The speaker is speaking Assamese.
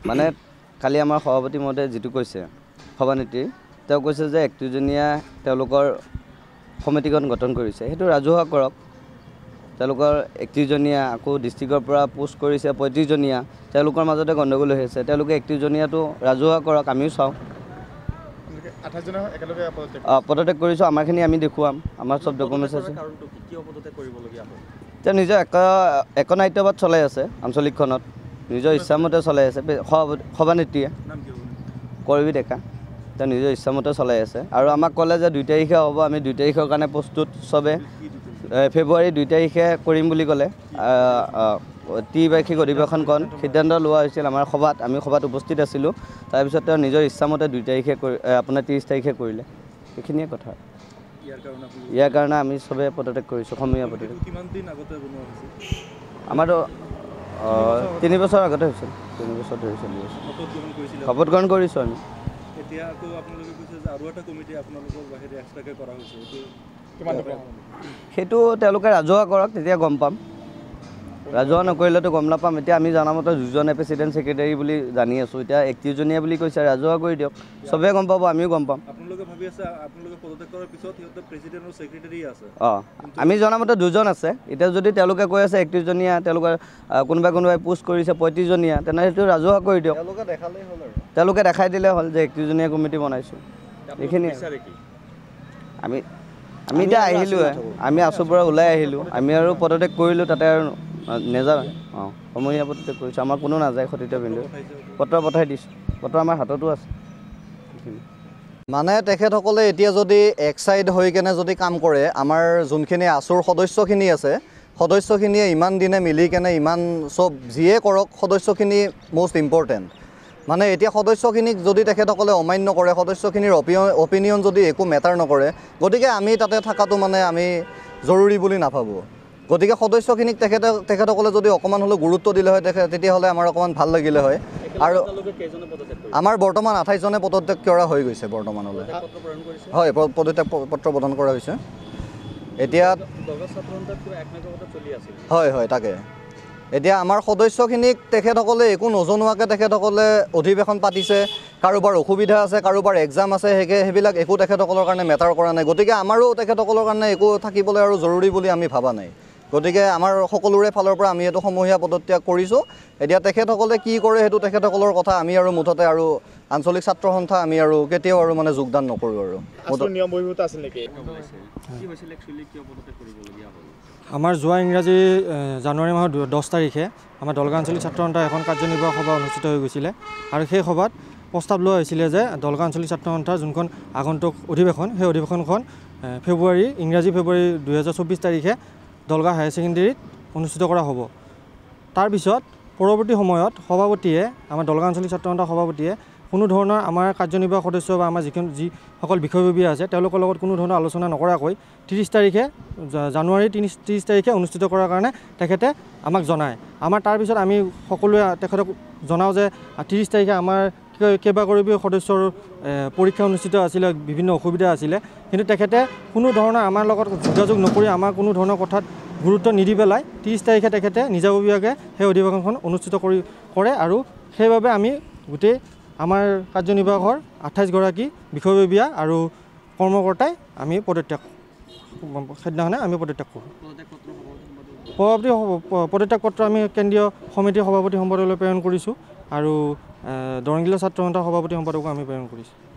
মানে কালি আমাৰ সভাপতি মহোদয়ে যেটো কৈছে সভানেত্ৰী তেওঁ কৈছে যে ৩১জনীয়া তেওঁলোকৰ সমিতিখন গঠন কৰিছে হেতু ৰাজহুৱা কৰক তেওঁলোকৰ ৩১জনীয়া আকৌ ডিস্ট্ৰিক্টৰ পৰা পোষ্ট কৰিছে ৩৫জনীয়া তেওঁলোকৰ মাজতে গণ্ডগোল হৈ আছে তেওঁলোকে ৩১জনীয়াটো ৰাজহুৱা কৰক আমিও চাওঁ ২৮জনৰ একেলগে পদত্যাগ কৰিছো আমাৰখিনি আমি দেখুৱাম আমাৰ সব ডকুমেন্টছ আছে কাৰণটো কি পদত্যাগ কৰিবলগীয়া হয় তেওঁ নিজৰ একনায়িত্ববাদ চলাই আছে আঞ্চলিকখনত নিজৰ ইচ্ছামতে চলাই আছে সভানেত্ৰীয়ে কৰবি ডেকা তেওঁ নিজৰ ইচ্ছামতে চলাই আছে আৰু আমাক ক'লে যে ২ তাৰিখে হ'ব আমি ২ তাৰিখৰ কাৰণে প্ৰস্তুত সবে ফেব্ৰুৱাৰী ২ তাৰিখে কৰিম বুলি ক'লে ত্ৰিবাৰ্ষিক অধিৱেশনখন সিদ্ধান্ত লোৱা হৈছিল আমাৰ সভাত আমি সভাত উপস্থিত আছিলোঁ তাৰপিছত তেওঁ নিজৰ ইচ্ছামতে ২ তাৰিখে আপোনাৰ ৩০ তাৰিখে কৰিলে এইখিনিয়ে কথা ইয়াৰ কাৰণে আমি সবে পদত্যাগ কৰিছোঁ সমূহীয়া পদত্যাগ কিমান দিন আগতে বনোৱা হৈছিল আমাৰতো ৩ বছৰ আগতে হৈছিল ৩ বছৰ ধৰি চলি আছে শপত গ্ৰহণ কৰিছোঁ আমি এতিয়া আকৌ আপোনালোকে কৈছে যে আৰু এটা কমিটি আপোনালোকৰ বাহিৰে এক্সট্ৰাকৈ কৰা হৈছে সেইটো তেওঁলোকে ৰাজহুৱা কৰক তেতিয়া গম পাম ৰাজহুৱা নকৰিলেতো গম নাপাম এতিয়া আমি জানামতে দুজনে প্ৰেচিডেণ্ট ছেক্ৰেটাৰী বুলি জানি আছোঁ এতিয়া ৩১জনীয়া বুলি কৈছে ৰাজহুৱা কৰি দিয়ক সবে গম পাব আমিও গম পাম আপোনালোকে ভাবি আছে আপোনালোকে পদত্যাগ কৰাৰ পিছত সিহঁতে প্ৰেচিডেণ্ট আৰু ছেক্ৰেটাৰী আছে আমি জানামতে দুজন আছে এতিয়া যদি তেওঁলোকে কৈ আছে ৩১জনীয়া তেওঁলোকে কোনোবাই পোষ্ট কৰিছে ৩৫জনীয়া তেনে সেইটো ৰাজহুৱা কৰি দিয়ক তেওঁলোকে দেখাই দিলে হ'ল যে ৩১জনীয়া কমিটি বনাইছোঁ এইখিনি আমি এতিয়া আহিলোঁ আমি আছুৰ পৰা ওলাই আহিলোঁ আমি আৰু পদত্যাগ কৰিলোঁ তাতে আৰু নেযাওঁ সমূহীয়া পদত্যাগ কৰিছোঁ আমাৰ কোনো নাযায় সতীৰ্থ বিন্দু পত্ৰ পঠাই দিছোঁ পত্ৰ আমাৰ হাততো আছে মানে তেখেতসকলে এতিয়া যদি এক সাইড হৈ কেনে যদি কাম কৰে আমাৰ যোনখিনি আছুৰ সদস্যখিনি আছে সদস্যখিনিয়ে ইমান দিনে মিলি কেনে ইমান সব যিয়ে কৰক সদস্যখিনি মোষ্ট ইম্পৰ্টেণ্ট মানে এতিয়া সদস্যখিনিক যদি তেখেতসকলে অমান্য কৰে সদস্যখিনিৰ অপিনিয়ন যদি একো মেটাৰ নকৰে গতিকে আমি তাতে থকাটো মানে আমি জৰুৰী বুলি নাভাবোঁ গতিকে সদস্যখিনিক তেখেতসকলে যদি অকণমান হ'লেও গুৰুত্ব দিলে হয় তেতিয়াহ'লে আমাৰ অকণমান ভাল লাগিলে হয় আৰু আমাৰ বৰ্তমান ২৮জনে পদত্যাগ কৰা হৈ গৈছে বৰ্তমানলৈ হয় পদত্যাগ পত্ৰ প্ৰদান কৰা হৈছে এতিয়া হয় হয় তাকে এতিয়া আমাৰ সদস্যখিনিক তেখেতসকলে একো নজনোৱাকৈ তেখেতসকলে অধিৱেশন পাতিছে কাৰোবাৰ অসুবিধা আছে কাৰোবাৰ এক্সাম আছে সেইবিলাক একো তেখেতসকলৰ কাৰণে মেটাৰ কৰা নাই গতিকে আমাৰো তেখেতসকলৰ কাৰণে একো থাকিবলৈ আৰু জৰুৰী বুলি আমি ভাবা নাই গতিকে আমাৰ সকলোৰে ফালৰ পৰা আমি এইটো সমূহীয়া পদত্যাগ কৰিছোঁ এতিয়া তেখেতসকলে কি কৰে সেইটো তেখেতসকলৰ কথা আমি আৰু মুঠতে আৰু আঞ্চলিক ছাত্ৰ সন্থা আমি আৰু কেতিয়াও আৰু মানে যোগদান নকৰোঁ আৰু আমাৰ যোৱা ইংৰাজী জানুৱাৰী মাহৰ 10 তাৰিখে আমাৰ দলগা আঞ্চলিক ছাত্ৰ সন্থাৰ এখন কাৰ্যনিৰ্বাহক সভা অনুষ্ঠিত হৈ গৈছিলে আৰু সেই সভাত প্ৰস্তাৱ লোৱা হৈছিলে যে দলগা আঞ্চলিক ছাত্ৰ সন্থাৰ যোনখন আগন্তুক অধিৱেশন সেই অধিৱেশনখন ইংৰাজী ফেব্ৰুৱাৰী 2024 তাৰিখে দলগা হায়াৰ ছেকেণ্ডেৰীত অনুষ্ঠিত কৰা হ'ব তাৰপিছত পৰৱৰ্তী সময়ত সভাপতিয়ে আমাৰ দলগা আঞ্চলিক ছাত্ৰ সন্থাৰ সভাপতিয়ে কোনো ধৰণৰ আমাৰ কাৰ্যনিৰ্বাহক সদস্য বা আমাৰ যিসকল বিষয়ববীয়া আছে তেওঁলোকৰ লগত কোনো ধৰণৰ আলোচনা নকৰাকৈ 30 তাৰিখে জানুৱাৰী 30 তাৰিখে অনুষ্ঠিত কৰাৰ কাৰণে তেখেতে আমাক জনায় আমাৰ তাৰপিছত আমি সকলোৱে তেখেতক জনাওঁ যে 30 তাৰিখে আমাৰ কেইবাগৰাকী সদস্যৰ পৰীক্ষা অনুষ্ঠিত আছিলে বিভিন্ন অসুবিধা আছিলে কিন্তু তেখেতে কোনো ধৰণৰ আমাৰ লগত যোগাযোগ নকৰি আমাৰ কোনো ধৰণৰ কথাত গুৰুত্ব নিদি পেলাই 30 তাৰিখে তেখেতে নিজাববীয়াকৈ সেই অধিৱেশনখন অনুষ্ঠিত কৰে আৰু সেইবাবে আমি গোটেই আমাৰ কাৰ্যনিৰ্বাহকৰ 28গৰাকী বিষয়ববীয়া আৰু কৰ্মকৰ্তাই আমি সেইদিনাখনে আমি পদত্যাগ কৰোঁ পদত্যাগ পত্ৰ আমি কেন্দ্ৰীয় সমিতিৰ সভাপতি সম্পাদকলৈ প্ৰেৰণ কৰিছোঁ আৰু দৰং জিলা ছাত্ৰ সন্থাৰ সভাপতি সম্পাদকো আমি প্ৰেৰণ কৰিছোঁ